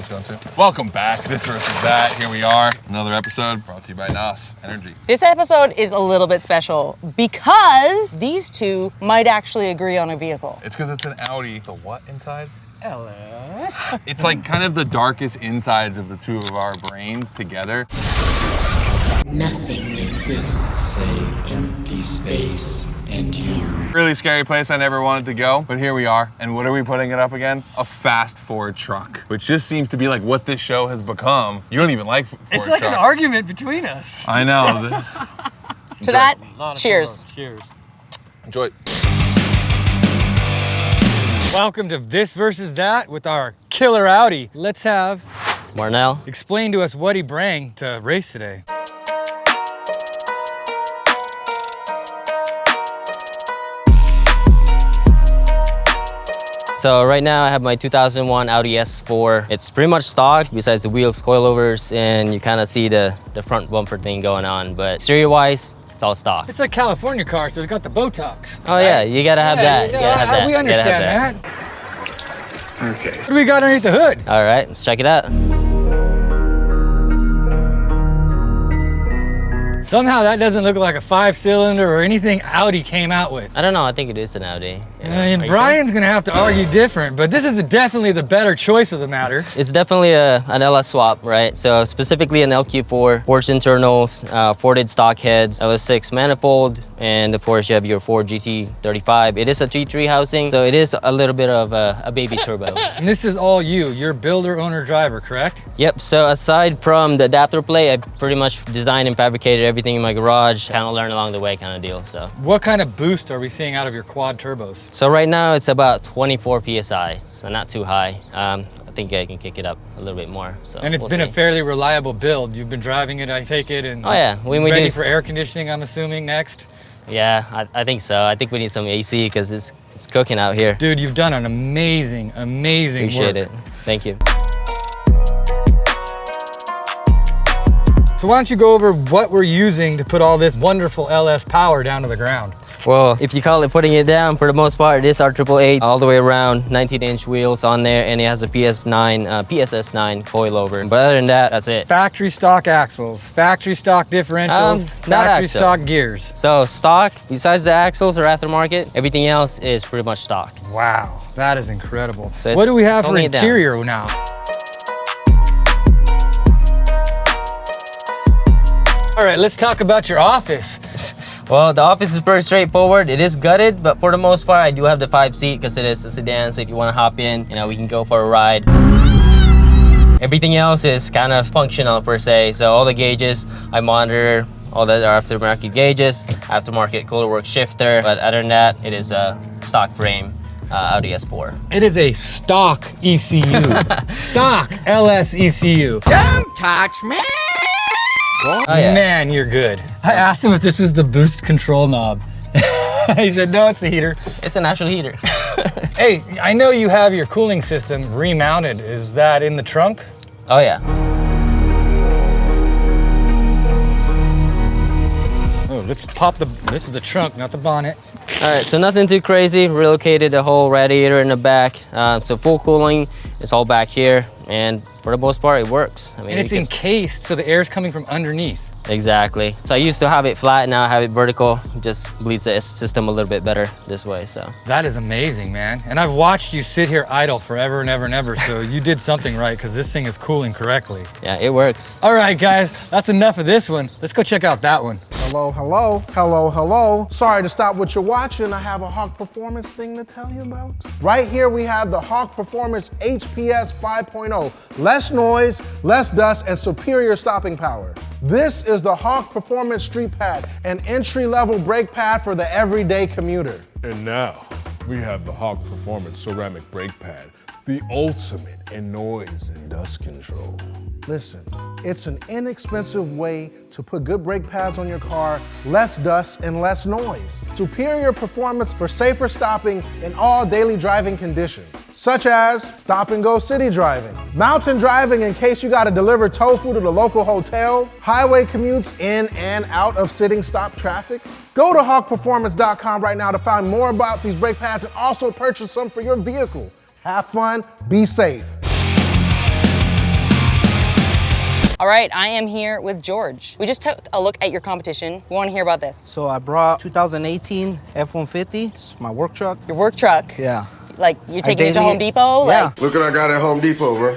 was going to. Welcome back. This versus that. Here we are. Another episode brought to you by NOS Energy. This episode is a little bit special because these two might actually agree on a vehicle. It's because it's an Audi. The what inside? LS. It's like kind of the darkest insides of the two of our brains together. Nothing exists save empty space and you. Really scary place I never wanted to go, but here we are. And what are we putting it up again? A fast Ford truck, which just seems to be like what this show has become. You don't even like Ford trucks. It's like an argument between us. I know. To that, cheers. Cheers. Enjoy. Welcome to This Versus That with our killer Audi. Let's have Marnell. explain to us what he bring to race today. So right now I have my 2001 Audi S4. It's pretty much stock besides the wheels, coilovers, and you kind of see the front bumper thing going on. But exterior-wise, it's all stock. It's a California car, so it's got the Botox. Oh yeah, you gotta have that. You gotta have that. We You gotta have understand that. Okay. What do we got underneath the hood? All right, let's check it out. Somehow that doesn't look like a 5-cylinder or anything Audi came out with. I don't know, I think it is an Audi. And Brian's gonna have to argue different, but this is definitely the better choice of the matter. It's definitely an LS swap, right? So specifically an LQ4, forged internals, Forded stock heads, LS6 manifold, and of course you have your Ford GT35. It is a T3 housing, so it is a little bit of a baby turbo. And this is all you. You're builder, owner, driver, correct? Yep, so aside from the adapter plate, I pretty much designed and fabricated everything in my garage, kind of learn along the way kind of deal, so. What kind of boost are we seeing out of your quad turbos? So right now it's about 24 PSI, so not too high. I think I can kick it up a little bit more. So And it's been a fairly reliable build. You've been driving it, I take it, and oh yeah, ready for air conditioning, I'm assuming, next? Yeah, I think so. I think we need some AC because it's cooking out here. Dude, you've done an amazing Appreciate work. it. Thank you. So why don't you go over what we're using to put all this wonderful LS power down to the ground? Well, if you call it putting it down, for the most part, it is our 888 all the way around, 19-inch wheels on there, and it has a PSS9 coilover. But other than that, that's it. Factory stock axles, factory stock differentials, factory axle. stock gears. So stock, besides the axles or aftermarket, everything else is pretty much stock. Wow, that is incredible. So what do we have for holding it down. interior now? All right, let's talk about your office. Well, the office is pretty straightforward. It is gutted, but for the most part, I do have the 5-seat because it is a sedan. So if you want to hop in, we can go for a ride. Everything else is kind of functional per se. So all the gauges, I monitor. All that are aftermarket gauges, aftermarket colorwork shifter. But other than that, it is a stock frame Audi S4. It is a stock ECU. Stock LS ECU. Don't touch me! Oh, yeah. Man, you're good. I asked him if this was the boost control knob. He said, no, it's the heater. It's an actual heater. Hey, I know you have your cooling system remounted. Is that in the trunk? Oh yeah. Oh, let's pop this is the trunk, not the bonnet. All right, so nothing too crazy. Relocated the whole radiator in the back. So full cooling is all back here. And for the most part, it works. I mean, And it's encased, so the air is coming from underneath. Exactly. So I used to have it flat, now I have it vertical. Just bleeds the system a little bit better this way, so. That is amazing, man. And I've watched you sit here idle forever and ever and ever, so you did something right, because this thing is cooling correctly. Yeah, it works. All right, guys, that's enough of this one. Let's go check out that one. Hello, hello, hello, hello. Sorry to stop what you're watching. I have a Hawk Performance thing to tell you about. Right here we have the Hawk Performance HPS 5.0. Less noise, less dust, and superior stopping power. This is the Hawk Performance Street Pad, an entry-level brake pad for the everyday commuter. And now, we have the Hawk Performance Ceramic Brake Pad, the ultimate in noise and dust control. Listen, it's an inexpensive way to put good brake pads on your car, less dust and less noise. Superior performance for safer stopping in all daily driving conditions, such as stop and go city driving, mountain driving in case you gotta deliver tofu to the local hotel, highway commutes in and out of sitting stop traffic. Go to hawkperformance.com right now to find more about these brake pads and also purchase some for your vehicle. Have fun, be safe. All right, I am here with George. We just took a look at your competition. We want to hear about this. So I brought 2018 F-150. It's my work truck. Your work truck. Yeah. Like you're taking it to Home Depot? Yeah. Like, Look what I got at Home Depot, bro.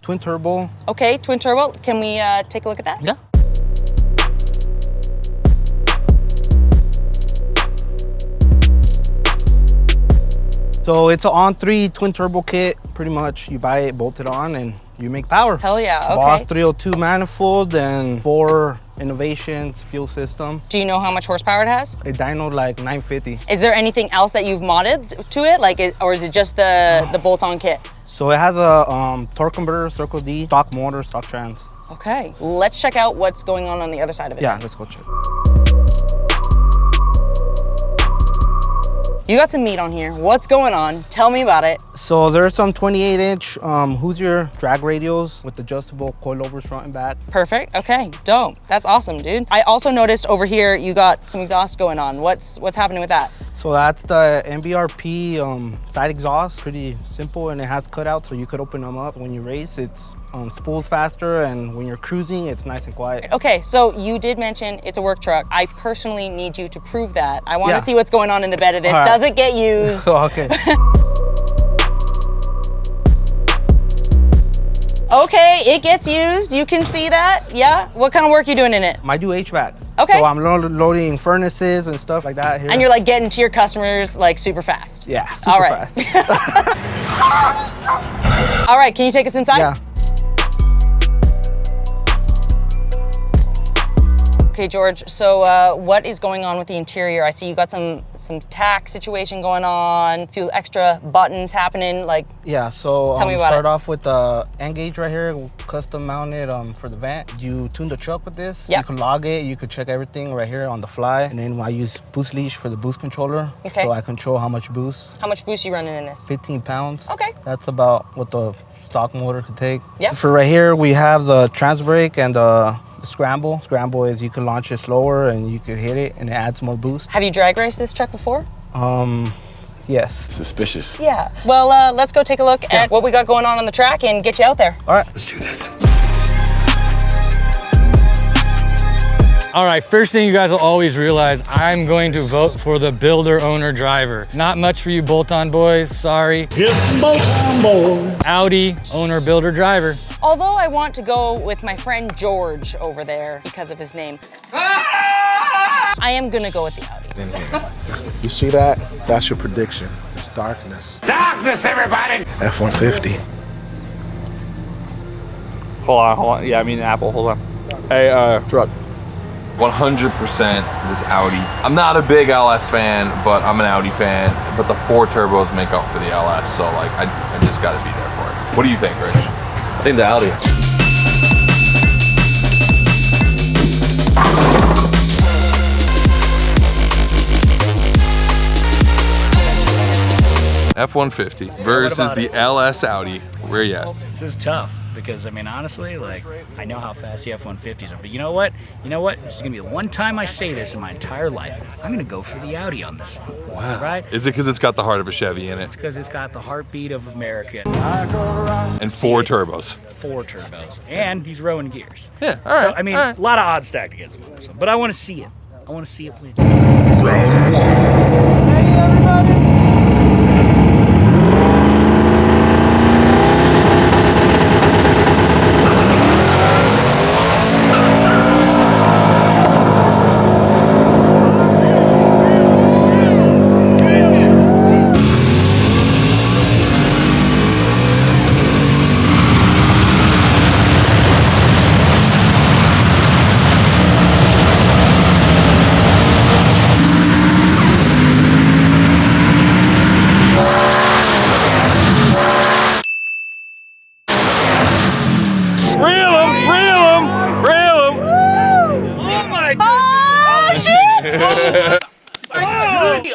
Twin turbo. okay, twin turbo. Can we take a look at that? Yeah. So it's an on-3 twin turbo kit. Pretty much you buy it, bolt it on, and you make power. Hell yeah, okay. Boss 302 manifold and 4 Innovations fuel system. Do you know how much horsepower it has? A dyno like 950. Is there anything else that you've modded to it? Like, or is it just the bolt-on kit? So it has a torque converter, Circle D, stock motor, stock trans. Okay, let's check out what's going on the other side of it. Yeah, let's go check. You got some meat on here. What's going on? Tell me about it. So there's some 28-inch Hoosier drag radials with adjustable coilovers front and back. Perfect, okay, dope. That's awesome, dude. I also noticed over here, you got some exhaust going on. What's happening with that? So that's the MBRP side exhaust. Pretty simple, and it has cutouts so you could open them up. When you race, it's spools faster, and when you're cruising, it's nice and quiet. Okay, so you did mention it's a work truck. I personally need you to prove that. I want to Yeah. see what's going on in the bed of this. All right. Does it get used? So, okay. Okay, it gets used. You can see that. Yeah. What kind of work you doing in it? I do HVAC. Okay. So I'm loading furnaces and stuff like that here. And you're like getting to your customers like super fast. Yeah, super All right. fast. All right, can you take us inside? Yeah. Okay, George, so what is going on with the interior? I see you got some tack situation going on, a few extra buttons happening, like, Yeah, so Tell me about start it. off with the end gauge right here, custom mounted for the vent. You tune the truck with this. Yep. You can log it, you can check everything right here on the fly. And then I use boost leash for the boost controller. Okay. So I control how much boost. how much boost you running in this? 15 pounds. Okay. That's about what the stock motor could take. Yep. For right here, we have the trans brake and the scramble. Scramble is you can launch it slower and you can hit it and it adds more boost. Have you drag raced this truck before? Yes. Suspicious. Yeah. Well, let's go take a look at what we got going on the track and get you out there. All right. Let's do this. All right, first thing you guys will always realize, I'm going to vote for the builder, owner, driver. Not much for you bolt-on boys, sorry. Just bolt-on boy. Audi, owner, builder, driver. Although I want to go with my friend George over there because of his name. I am gonna go with the Audi. You see that? That's your prediction. It's darkness. Darkness, everybody! F-150. Hold on. Yeah, I mean Apple, hold on. Hey, truck. 100% this Audi. I'm not a big LS fan, but I'm an Audi fan. But the 4 turbos make up for the LS, so like I just gotta be there for it. What do you think, Rich? I think the Audi. F-150 versus the LS Audi. Where you at? This is tough because, I mean, honestly, like, I know how fast the F-150s are, but you know what? This is gonna be the one time I say this in my entire life. I'm gonna go for the Audi on this one. Wow. Right? Is it because it's got the heart of a Chevy in it? Because it's got the heartbeat of America. And 4 turbos. 4 turbos. And he's rowing gears. Yeah, all right. So, I mean, all right. a lot of odds stacked against me on this one, but I wanna see it. I wanna see it win.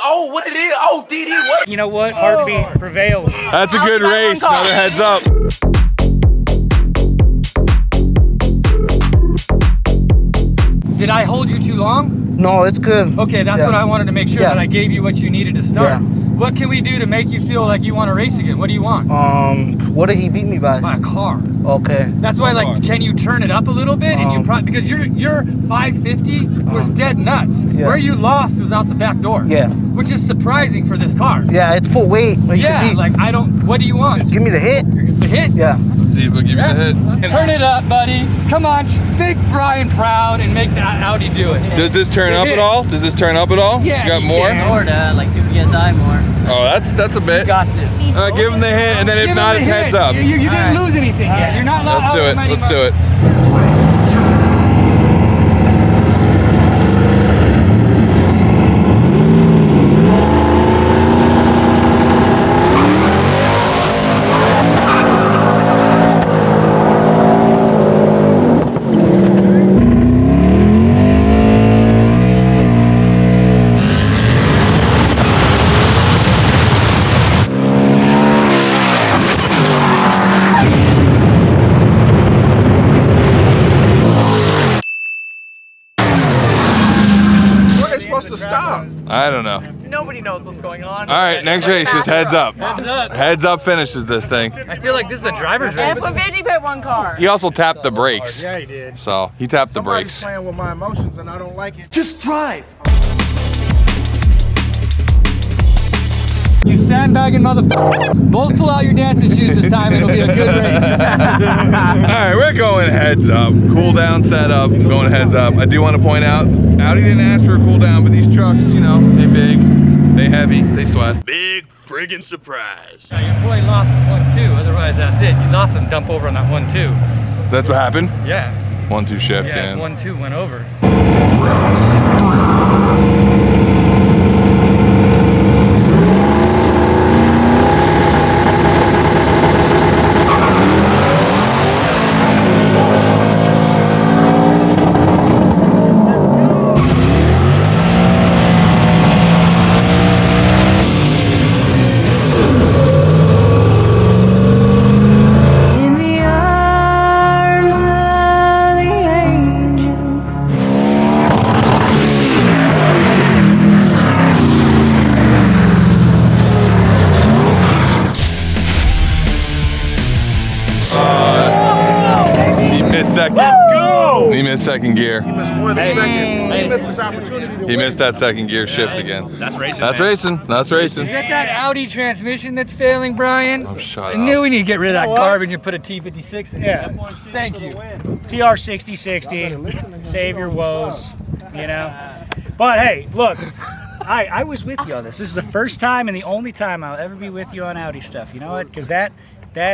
Oh, what it is? Oh, DD, what? You know what? Heartbeat prevails. That's a good race. Another heads up. Did I hold you too long? No, it's good. Okay, that's Yeah. what I wanted to make sure that I gave you what you needed to start. Yeah. What can we do to make you feel like you want to race again? What do you want? What did he beat me by? By a car. Okay. That's why, like, can you turn it up a little bit? And you probably, because your 550 was dead nuts. Yeah. Where you lost was out the back door. Yeah. Which is surprising for this car. Yeah, it's full weight. Like you Yeah, can see. like I don't, what do you want? Give me the hit. The hit? Yeah. Let's see if we'll give you the hit. Turn it up, buddy. Come on, make Brian proud and make that Audi do it. Does this turn up at all? Does this turn up at all? Yeah, You got you more? can. Sorta, like 2 PSI more. Oh, that's a bit. Got this. Give him the hit, and then if Give not, him it's the heads hit. up. You didn't lose anything yet. You're not allowed. Let's do it. Let's do it. To stop. I don't know. Nobody knows what's going on. All right, next race is heads up. Heads up. Heads up finishes this thing. I feel like this is a driver's race. F-150 put one car. He also tapped the brakes. Yeah, he did. So he tapped the Somebody's brakes. playing with my emotions and I don't like it. Just drive. You sandbagging motherfucker. Both pull out your dancing shoes this time. It'll be a good race. All right, we're going heads up. Cool down setup, going heads up. I do want to point out, Audi didn't ask for a cool down, but these trucks, you know, they big, they heavy, they sweat. Big friggin' surprise. Now, your boy lost his 1-2. Otherwise, that's it. You lost him. Dump over on that 1-2. That's what happened? Yeah. 1-2 shift, Yeah, man. his 1-2 went over. He missed second gear. He missed more than second. He missed his opportunity to He missed that second gear shift again. That's racing. That's racing. That's racing. Is that that Audi transmission that's failing, Brian? Oh, shut I up. knew we need to get rid of that garbage and put a T56 in. Yeah. Thank you. TR 6060, save your woes, you know. But hey, look, I was with you on this. This is the first time and the only time I'll ever be with you on Audi stuff. You know what? Because that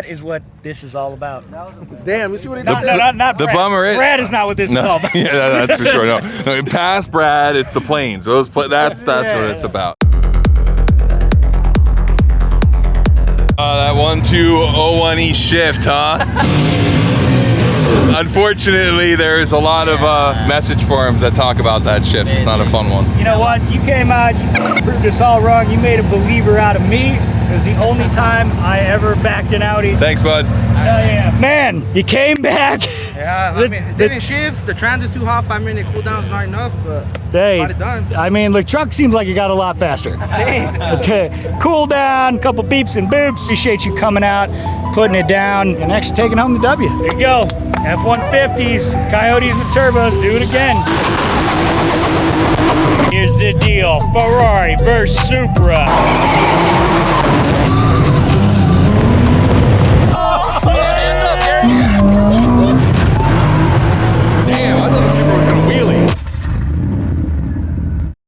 is what this is all about. Damn, you see what he Not The Brad. bummer is Brad is not what this is all about. Yeah, that's for sure. No, past Brad, it's the planes. Those that's what it's about. That 1201E shift, huh? Unfortunately, there's a lot of message forums that talk about that shift. It's not a fun one. You know what? You came out, you proved us all wrong. You made a believer out of me. It was the only time I ever backed an Audi. Thanks, bud. Hell yeah. Man, you came back. Yeah, I mean, it didn't shift. The trans is too hot. 5-minute cooldown is not enough, but got it done. I mean, the truck seems like it got a lot faster. Cool down, couple beeps and boops. Appreciate you coming out, putting it down, and actually taking home the W. There you go. F-150s, Coyotes with turbos, do it again. Here's the deal, Ferrari versus Supra.